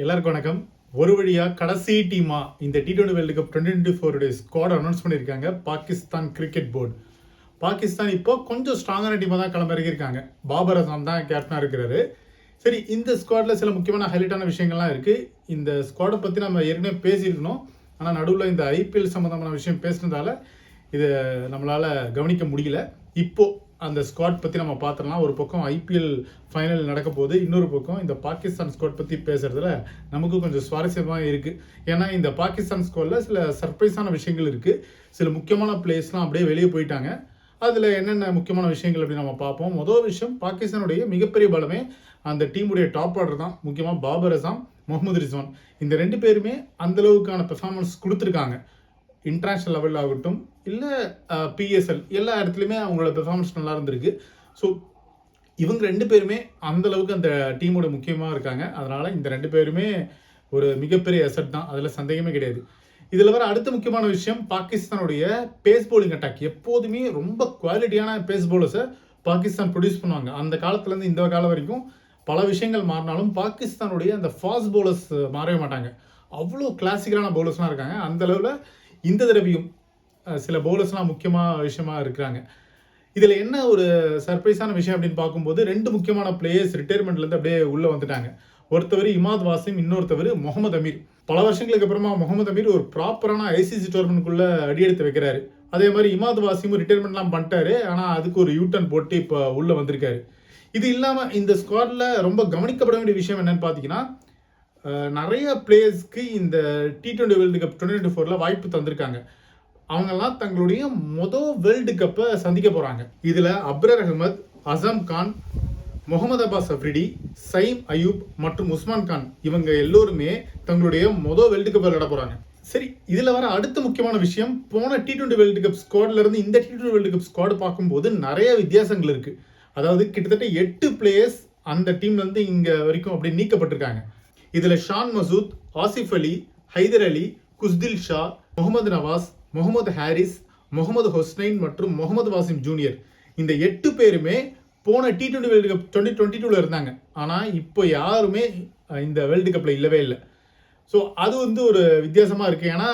எல்லாருக்கும் வணக்கம். ஒரு வழியா கடைசி டீமா இந்த T20 world cup 2024 squad announce பண்ணியிருக்காங்க பாகிஸ்தான் கிரிக்கெட் போர்டு. பாகிஸ்தான் இப்போ கொஞ்சம் ஸ்ட்ராங்கான டீமாக தான் களமிறங்கியிருக்காங்க. பாபர் அசாம் தான் கேப்டனாக இருக்கிறாரு. சரி, இந்த ஸ்குவாடில் சில முக்கியமான ஹைலைட்டான விஷயங்கள்லாம் இருக்குது. இந்த ஸ்குவாடை பற்றி நம்ம ஏற்கனவே பேசியிருக்கணும். ஆனால் நடுவில் இந்த ஐபிஎல் சம்மந்தமான விஷயம் பேசுனதால இதை நம்மளால் கவனிக்க முடியல. இப்போது அந்த ஸ்குவாட் பற்றி நம்ம பார்த்துடலாம். ஒரு பக்கம் ஐபிஎல் ஃபைனல் நடக்க போது, இன்னொரு பக்கம் இந்த பாகிஸ்தான் ஸ்குவாட் பற்றி பேசுகிறதுல நமக்கு கொஞ்சம் சுவாரஸ்யமாக இருக்குது. ஏன்னா இந்த பாகிஸ்தான் ஸ்குவாடில் சில சர்ப்ரைஸான விஷயங்கள் இருக்குது. சில முக்கியமான பிளேயர்ஸ்லாம் அப்படியே வெளியே போயிட்டாங்க. அதில் என்னென்ன முக்கியமான விஷயங்கள் அப்படின்னு நம்ம பார்ப்போம். முதல் விஷயம், பாகிஸ்தானுடைய மிகப்பெரிய பலமே அந்த டீமுடைய டாப் ஆர்டர் தான். முக்கியமாக பாபர் அசாம், முகமது ரிஸ்வான், இந்த ரெண்டு பேருமே அந்தளவுக்கான பெர்ஃபார்மன்ஸ் கொடுத்துருக்காங்க. இன்டர்நேஷ்னல் லெவலில் ஆகட்டும், இல்லை பிஎஸ்எல், எல்லா இடத்துலையுமே அவங்களோட பெர்ஃபார்மன்ஸ் நல்லா இருந்திருக்கு. ஸோ இவங்க ரெண்டு பேருமே அந்தளவுக்கு அந்த டீமோட முக்கியமாக இருக்காங்க. அதனால் இந்த ரெண்டு பேருமே ஒரு மிகப்பெரிய அசட் தான், அதில் சந்தேகமே கிடையாது. இதில் வர அடுத்த முக்கியமான விஷயம், பாகிஸ்தானுடைய பேஸ் பவுலிங் அட்டாக். எப்போதுமே ரொம்ப குவாலிட்டியான பேஸ் பவுலர்ஸை பாகிஸ்தான் ப்ரொடியூஸ் பண்ணுவாங்க. அந்த காலத்துலேருந்து இந்த காலம் வரைக்கும் பல விஷயங்கள் மாறினாலும் பாகிஸ்தானுடைய அந்த ஃபாஸ்ட் பவுலர்ஸ் மாறவே மாட்டாங்க. அவ்வளோ கிளாசிக்கலான பவுலர்ஸ்லாம் இருக்காங்க. அந்த அளவில் இந்த தடவையும் சில பவுலர்ஸ்லாம் முக்கியமான விஷயமா இருக்கிறாங்க. இதில் என்ன ஒரு சர்ப்ரைஸான விஷயம் அப்படின்னு பார்க்கும்போது, ரெண்டு முக்கியமான பிளேயர்ஸ் ரிட்டையர்மெண்ட்லேருந்து அப்படியே உள்ளே வந்துட்டாங்க. ஒருத்தவர் இமாத் வாசிம், இன்னொருத்தவர் முகமது அமீர். பல வருஷங்களுக்கு அப்புறமா முகமது அமீர் ஒரு ப்ராப்பரான ஐசிசி டோர்னமெண்ட்குள்ளே அடியெடுத்து வைக்கிறாரு. அதே மாதிரி இமாத் வாசிமும் ரிட்டையர்மெண்ட்லாம் பண்ணிட்டாரு. ஆனால் அதுக்கு ஒரு யூட்டர்ன் போட்டு இப்போ உள்ளே வந்திருக்காரு. இது இல்லாமல் இந்த ஸ்குவாடில் ரொம்ப கவனிக்கப்பட வேண்டிய விஷயம் என்னன்னு பார்த்தீங்கன்னா, நிறைய பிளேயர்ஸ்க்கு இந்த T20 வேர்ல்டு கப் 2024 வாய்ப்பு தந்திருக்காங்க. அவங்கெல்லாம் தங்களுடைய வேர்ல்டு கப்பை சந்திக்க போகிறாங்க. இதில் அப்ரர் அகமது, அசம் கான், முகமது அப்பாஸ் அஃப்ரிடி, சயீம் அயூப் மற்றும் உஸ்மான் கான், இவங்க எல்லோருமே தங்களுடைய வேர்ல்டு கப் விளையாட போகிறாங்க. சரி, இதில் வர அடுத்த முக்கியமான விஷயம், போன T20 வேர்ல்டு கப் ஸ்குவாட்லேருந்து இந்த T20 வேர்ல்டு கப் ஸ்குவாடு பார்க்கும்போது நிறைய வித்தியாசங்கள் இருக்குது. அதாவது கிட்டத்தட்ட 8 பிளேயர்ஸ் அந்த டீம்லேருந்து இங்கே வரைக்கும் அப்படி நீக்கப்பட்டிருக்காங்க. இதில் ஷான் மசூத், ஆசிஃப் அலி, ஹைதர் அலி, குஸ்தில் ஷா, முகமது நவாஸ், முகமது ஹாரிஸ், முகமது ஹொஸ்னைன் மற்றும் முகமது வாசிம் ஜூனியர், இந்த 8 பேருமே போன T20 வேர்ல்டு கப் 2022 இருந்தாங்க. ஆனால் இப்போ யாருமே இந்த வேர்ல்டு கப்பில் இல்லவே இல்லை. ஸோ அது ஒரு வித்தியாசமாக இருக்குது. ஏன்னா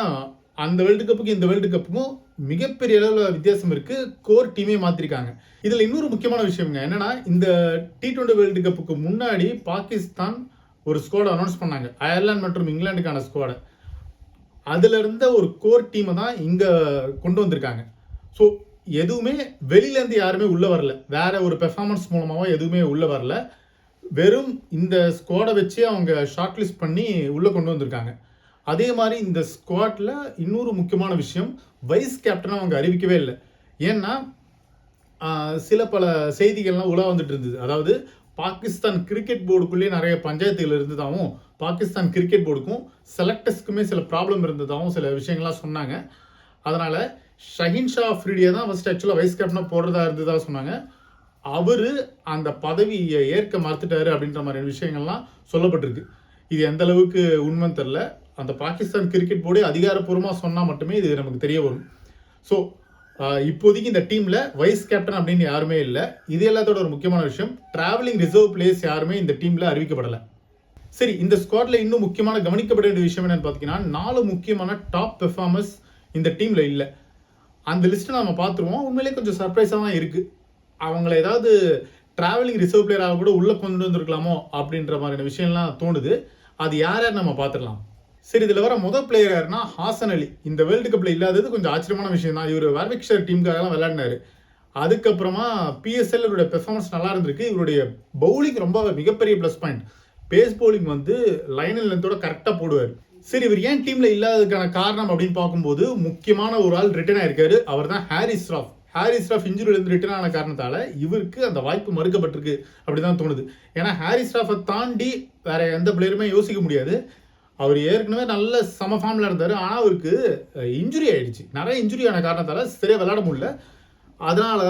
அந்த வேர்ல்டு கப்புக்கு இந்த வேர்ல்டு கப்புக்கும் மிகப்பெரிய அளவில் வித்தியாசம் இருக்குது. கோர் டீமே மாற்றிருக்காங்க. இதில் இன்னொரு முக்கியமான விஷயங்க என்னென்னா, இந்த T20 வேர்ல்டு கப்புக்கு முன்னாடி பாகிஸ்தான் ஒரு ஸ்குவாடை அனௌன்ஸ் பண்ணாங்க, அயர்லாந்து மற்றும் இங்கிலாந்துக்கான ஸ்குவாடை. அதில் இருந்த ஒரு கோர் டீமை தான் இங்கே கொண்டு வந்திருக்காங்க. ஸோ எதுவுமே வெளியிலேருந்து யாருமே உள்ளே வரல, வேற ஒரு பெர்ஃபார்மன்ஸ் மூலமாகவோ எதுவுமே உள்ளே வரல. வெறும் இந்த ஸ்குவாடை வச்சு அவங்க ஷார்ட் லிஸ்ட் பண்ணி உள்ளே கொண்டு வந்திருக்காங்க. அதே மாதிரி இந்த ஸ்குவாட்டில் இன்னொரு முக்கியமான விஷயம், வைஸ் கேப்டனை அவங்க அறிவிக்கவே இல்லை. ஏன்னா சில பல செய்திகள்லாம் உலா வந்துட்டு இருந்தது. அதாவது பாகிஸ்தான் கிரிக்கெட் போர்டுக்குள்ளேயே நிறைய பஞ்சாயத்துகள் இருந்ததாகவும், பாகிஸ்தான் கிரிக்கெட் போர்டுக்கும் செலக்டர்ஸ்க்குமே சில ப்ராப்ளம் இருந்ததாகவும் சில விஷயங்கள்லாம் சொன்னாங்க. அதனால் ஷஹீன் ஷா அஃப்ரிடியை தான் ஃபஸ்ட் ஆக்சுவலாக வைஸ் கேப்டனாக போடுறதா இருந்ததாக சொன்னாங்க. அவர் அந்த பதவியை ஏற்க மறுத்துட்டாரு அப்படின்ற மாதிரி விஷயங்கள்லாம் சொல்லப்பட்டிருக்கு. இது எந்த அளவுக்கு உண்மைன்னு தெரில. அந்த பாகிஸ்தான் கிரிக்கெட் போர்டே அதிகாரப்பூர்வமாக சொன்னால் மட்டுமே இது நமக்கு தெரிய வரும். ஸோ இப்போதைக்கு இந்த டீமில் வைஸ் கேப்டன் அப்படின்னு யாருமே இல்லை. இது எல்லாத்தோட ஒரு முக்கியமான விஷயம், டிராவலிங் ரிசர்வ் பிளேயர்ஸ் யாருமே இந்த டீமில் அறிவிக்கப்படலை. சரி, இந்த ஸ்குவாடில் இன்னும் முக்கியமான கவனிக்கப்பட வேண்டிய விஷயம் என்னன்னு பார்த்தீங்கன்னா, 4 முக்கியமான டாப் பெர்ஃபார்மர்ஸ் இந்த டீமில் இல்லை. அந்த லிஸ்ட்டை நம்ம பார்த்துருவோம். உண்மையிலே கொஞ்சம் சர்ப்ரைஸாக தான் இருக்குது. அவங்கள ஏதாவது டிராவலிங் ரிசர்வ் பிளேயராக கூட உள்ளே கொண்டு வந்திருக்கலாமோ அப்படின்ற மாதிரியான விஷயம்லாம் தோணுது. அது யார் நம்ம பார்த்துடலாம். சரி, இதில் வர முதல் பிளேயர் யாருன்னா ஹாசன் அலி. இந்த வேர்ல்டு கப்பில் இல்லாதது கொஞ்சம் ஆச்சரியமான விஷயம் தான். இவர் வார்விக்ஷயர் டீமுக்காகலாம் விளையாடினாரு. அதுக்கப்புறமா பிஎஸ்எல் இவருடைய பெர்ஃபார்மன்ஸ் நல்லா இருந்திருக்கு. இவருடைய பவுலிங் ரொம்ப மிகப்பெரிய plus point. Pace bowling line லென்த்தோட கரெக்டாக போடுவார். சரி, இவர் ஏன் டீமில் இல்லாததுக்கான காரணம் அப்படின்னு பார்க்கும்போது, முக்கியமான ஒரு ஆள் ரிட்டர்ன் ஆயிருக்காரு. அவர் தான் ஹாரிஸ் ராஃப். ஹாரிஸ் ராஃப் இன்ஜுரியிலிருந்து ரிட்டர்ன் ஆன காரணத்தால் இவருக்கு அந்த வாய்ப்பு மறுக்கப்பட்டிருக்கு அப்படிதான் தோணுது. ஏன்னா ஹாரிஸ் ராஃபை தாண்டி வேற எந்த பிளேயருமே யோசிக்க முடியாது. அவர் ஏற்கனவே நல்ல சம ஃபார்மில் இருந்தார். ஆனால் அவருக்கு இன்ஜுரி ஆகிடுச்சு. நிறைய இன்ஜுரி ஆன காரணத்தால் சரியாக விளையாட முடியல. அதனால்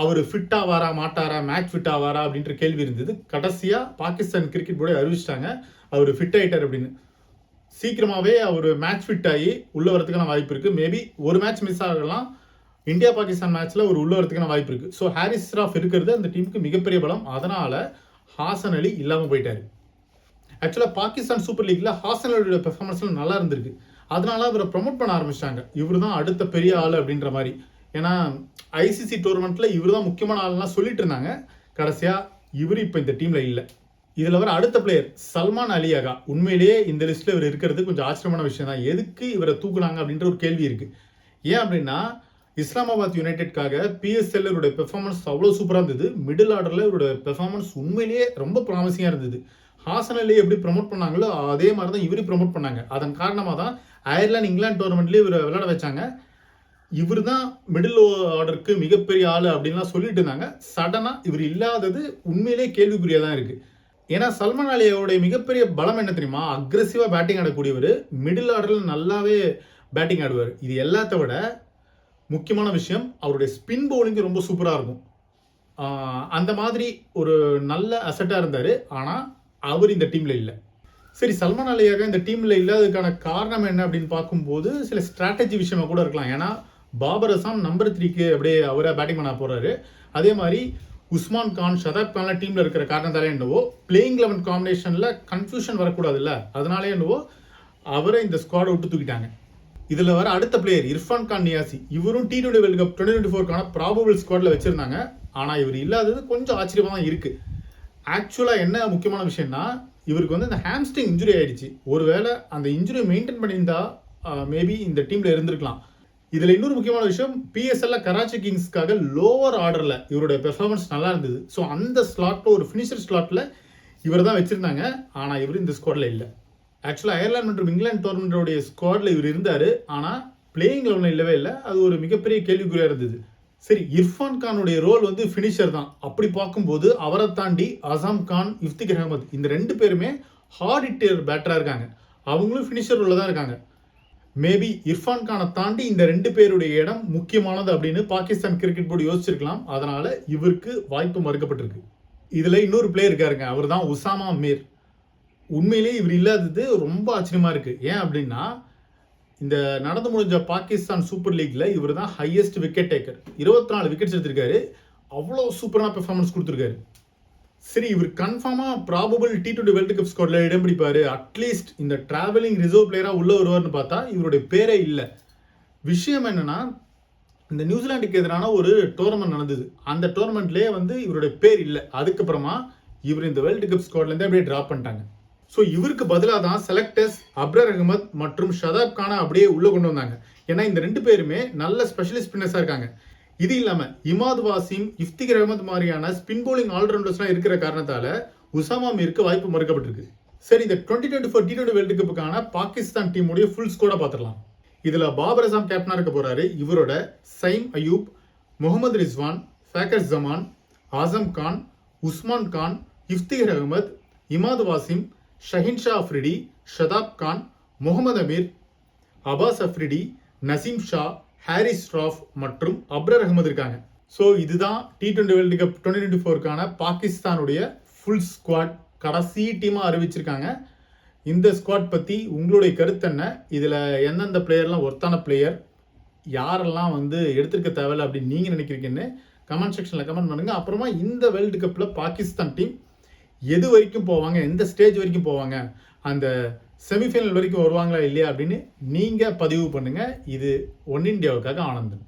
அவர் ஃபிட் ஆவாரா மாட்டாரா, மேட்ச் ஃபிட் ஆவாரா அப்படின்ற கேள்வி இருந்தது. கடைசியாக பாகிஸ்தான் கிரிக்கெட் போர்டே அறிவிச்சிட்டாங்க அவர் ஃபிட் ஆகிட்டார் அப்படின்னு. சீக்கிரமாகவே அவர் மேட்ச் ஃபிட் ஆகி உள்ளே வரதுக்கான வாய்ப்பு இருக்குது. மேபி ஒரு மேட்ச் மிஸ் ஆகலாம். இந்தியா பாகிஸ்தான் மேட்ச்சில் ஒரு உள்ளே வரதுக்கான வாய்ப்பு இருக்குது. ஸோ ஹாரிஸ் ராஃப் இருக்கிறது அந்த டீமுக்கு மிகப்பெரிய பலம். அதனால் ஹாசன் அலி இல்லாமல் போயிட்டார். ஆக்சுவலாக பாகிஸ்தான் சூப்பர் லீக்ல ஹாசனோட பெர்ஃபார்மன்ஸ்லாம் நல்லா இருந்திருக்கு. அதனால அவரை ப்ரொமோட் பண்ண ஆரம்பிச்சிட்டாங்க. இவர் தான் அடுத்த பெரிய ஆள் அப்படின்ற மாதிரி. ஏன்னா ஐசிசி டோர்னமெண்ட்டில் இவர் தான் முக்கியமான ஆள்லாம் சொல்லிட்டு இருந்தாங்க. கடைசியாக இவர் இப்போ இந்த டீமில் இல்லை. இதில் வர அடுத்த பிளேயர் சல்மான் அலியாகா. உண்மையிலேயே இந்த லிஸ்ட்டில் இவர் இருக்கிறது கொஞ்சம் ஆச்சரியமான விஷயம் தான். எதுக்கு இவரை தூக்குனாங்க அப்படின்ற ஒரு கேள்வி இருக்குது. ஏன் அப்படின்னா இஸ்லாமாபாத் யுனைடெட்காக பிஎஸ்எல் இவருடைய பெர்ஃபார்மன்ஸ் அவ்வளோ சூப்பராக இருந்தது. மிடில் ஆர்டரில் இவருடைய பெர்ஃபார்மன்ஸ் உண்மையிலேயே ரொம்ப ப்ராமிசிங்காக இருந்தது. ஹாசன் அலி எப்படி ப்ரமோட் பண்ணாங்களோ அதே மாதிரி தான் இவரையும் ப்ரமோட் பண்ணாங்க. அதன் காரணமாக தான் அயர்லாந்து இங்கிலாந்து டோர்னமெண்ட்லேயே இவர் விளையாட வச்சாங்க. இவர் தான் மிடில் ஆர்டருக்கு மிகப்பெரிய ஆள் அப்படின்லாம் சொல்லிட்டு இருந்தாங்க. சடனாக இவர் இல்லாதது உண்மையிலே கேள்விக்குறியாக தான் இருக்குது. ஏன்னா சல்மான் அலியோடைய மிகப்பெரிய பலம் என்ன தெரியுமா? அக்ரெசிவாக பேட்டிங் ஆடக்கூடியவர், மிடில் ஆர்டரில் நல்லாவே பேட்டிங் ஆடுவார். இது எல்லாத்த விட முக்கியமான விஷயம் அவருடைய ஸ்பின் பவுலிங்கு ரொம்ப சூப்பராக இருக்கும். அந்த மாதிரி ஒரு நல்ல அசட்டாக இருந்தார். ஆனால் அவர் இந்த டீமில் இல்லை. சரி, சல்மான் அலியாக இந்த டீமில் இல்லாததுக்கான காரணம் என்ன அப்படின்னு பார்க்கும்போது சில ஸ்ட்ராட்டஜி விஷயமா கூட இருக்கலாம். ஏன்னா பாபர் அசாம் நம்பர் 3க்கு அப்படியே அவரை பேட்டிங் பண்ண போகிறாரு. அதே மாதிரி உஸ்மான் கான், ஷதாப் கான்லாம் டீமில் இருக்கிற காரணத்தாலே என்னவோ பிளேயிங் 11 காம்பினேஷனில் கன்ஃபியூஷன் வரக்கூடாதுல்ல, அதனாலே என்னவோ அவரை இந்த ஸ்குவாடை விட்டு தூக்கிட்டாங்க. இதில் வர அடுத்த பிளேயர் இர்ஃபான் கான் நியாசி. இவரும் T20 வேர்ல்டு கப் 2024க்கான ப்ராபபிள் ஸ்குவாடில் வச்சுருந்தாங்க. ஆனால் இவர் இல்லாதது கொஞ்சம் ஆச்சரியமாக தான் இருக்குது. ஆக்சுவலாக என்ன முக்கியமான விஷயம்னா இவருக்கு வந்து இந்த ஹாம்ஸ்ட்ரிங் இன்ஜுரி ஆகிடுச்சு. ஒருவேளை அந்த இன்ஜுரியை மெயின்டைன் பண்ணியிருந்தா மேபி இந்த டீமில் இருந்திருக்கலாம். இதில் இன்னொரு முக்கியமான விஷயம், பிஎஸ்எல்ல கராச்சி கிங்ஸ்க்காக லோவர் ஆர்டரில் இவருடைய பெர்ஃபார்மன்ஸ் நல்லா இருந்தது. ஸோ அந்த ஸ்லாட்டில் ஒரு ஃபினிஷர் ஸ்லாட்டில் இவர் தான் வச்சுருந்தாங்க. ஆனால் இவர் இந்த ஸ்குவாடில் இல்லை. ஆக்சுவலாக அயர்லாந்து மற்றும் இங்கிலாந்து டோர்னமெண்ட்டோடைய ஸ்குவாடில் இவர் இருந்தார். ஆனால் பிளேயிங் 11 இல்லவே இல்லை. அது ஒரு மிகப்பெரிய கேள்விக்குறியாக இருந்தது. சரி, இர்ஃபான் கானுடைய ரோல் வந்து ஃபினிஷர் தான். அப்படி பார்க்கும்போது அவரை தாண்டி அசாம் கான், இஃப்திகர் அகமது இந்த 2 பேருமே ஹார்ட் ஹிட்டர் பேட்டராக இருக்காங்க. அவங்களும் ஃபினிஷர் ரோலில் தான் இருக்காங்க. மேபி இர்ஃபான் கானை தாண்டி இந்த 2 பேருடைய இடம் முக்கியமானது அப்படின்னு பாகிஸ்தான் கிரிக்கெட் போர்டு யோசிச்சிருக்கலாம். அதனால இவருக்கு வாய்ப்பு மறுக்கப்பட்டிருக்கு. இதில் இன்னொரு பிளேயர் இருக்காருங்க, அவர் தான் உசாமா மீர். உண்மையிலேயே இவர் இல்லாதது ரொம்ப ஆச்சரியமாக இருக்குது. ஏன் அப்படின்னா இந்த நடந்து முடிஞ்ச பாகிஸ்தான் சூப்பர் லீக்ல இவர் தான் ஹையஸ்ட் விக்கெட் டேக்கர். 24 விக்கெட்ஸ் எடுத்திருக்காரு. அவ்வளோ சூப்பரான பெர்ஃபார்மன்ஸ் கொடுத்துருக்காரு. சரி, இவர் கன்ஃபார்மாக ப்ராபபிள் T20 வேர்ல்டு கப் ஸ்குவாடில் இடம் பிடிப்பார். அட்லீஸ்ட் இந்த டிராவலிங் ரிசர்வ் பிளேயராக உள்ளே வருவார்னு பார்த்தா இவருடைய பேரே இல்லை. விஷயம் என்னென்னா இந்த நியூசிலாண்டுக்கு எதிரான ஒரு டோர்னமெண்ட் நடந்தது. அந்த டோர்னமெண்ட்லேயே வந்து இவருடைய பேர் இல்லை. அதுக்கப்புறமா இவர் இந்த வேர்ல்டு கப் ஸ்குவாட்லேருந்து அப்படியே ட்ராப் பண்ணிட்டாங்க. ஸோ இவருக்கு பதிலாக தான் செலக்டர்ஸ் அப்ரர் அகமத் மற்றும் ஷதாப் கானை அப்படியே உள்ளே கொண்டு வந்தாங்க. ஏன்னா இந்த 2 பேருமே நல்ல ஸ்பெஷலிஸ்ட் ஸ்பின்னர்ஸாக இருக்காங்க. இது இல்லாமல் இமாத் வாசிம், இஃப்திகர் அகமத் மாதிரியான ஸ்பின் பவுலிங் ஆல்ரவுண்டர்ஸ்லாம் இருக்கிற காரணத்தால் உசாமா மீருக்கு வாய்ப்பு மறுக்கப்பட்டிருக்கு. சரி, இந்த 2024 T20 வேர்ல்டு கப்புக்கான பாகிஸ்தான் டீமுடைய ஃபுல் ஸ்கோரை பார்த்துடலாம். இதில் பாபர் அசாம் கேப்டனாக இருக்க போகிறாரு. இவரோட சைம் அயூப், முகமது ரிஸ்வான், ஃபேக்கர் ஜமான், ஆசம் கான், உஸ்மான் கான், இஃப்திகர் அகமத், இமாத் வாசிம், ஷஹின் ஷா அஃப்ரிடி, ஷதாப் கான், முகமது அமீர், அபாஸ் அஃப்ரிடி, நசீம் ஷா, ஹாரிஸ் ராஃப் மற்றும் அப்ரர் அகமது இருக்காங்க. ஸோ இதுதான் T20 வேர்ல்டு கப் 2024க்கான பாகிஸ்தானுடைய ஃபுல் ஸ்குவாட். கடைசி டீமாக அறிவிச்சிருக்காங்க. இந்த ஸ்குவாட் பற்றி உங்களுடைய கருத்து என்ன? இதில் எந்தெந்த பிளேயர்லாம் ஒர்த்தான பிளேயர், யாரெல்லாம் வந்து எடுத்துருக்க தேவையில்லை அப்படின்னு நீங்கள் நினைக்கிறீங்கன்னு கமெண்ட் செக்ஷனில் கமெண்ட் பண்ணுங்கள். அப்புறமா இந்த வேர்ல்டு கப்பில் பாகிஸ்தான் டீம் எது வரைக்கும் போவாங்க, எந்த ஸ்டேஜ் வரைக்கும் போவாங்க, அந்த செமிஃபைனல் வரைக்கும் வருவாங்களா இல்லையா அப்படின்னு நீங்கள் பதிவு பண்ணுங்கள். இது ஒன் இண்டியாவுக்காக ஆனந்தன்.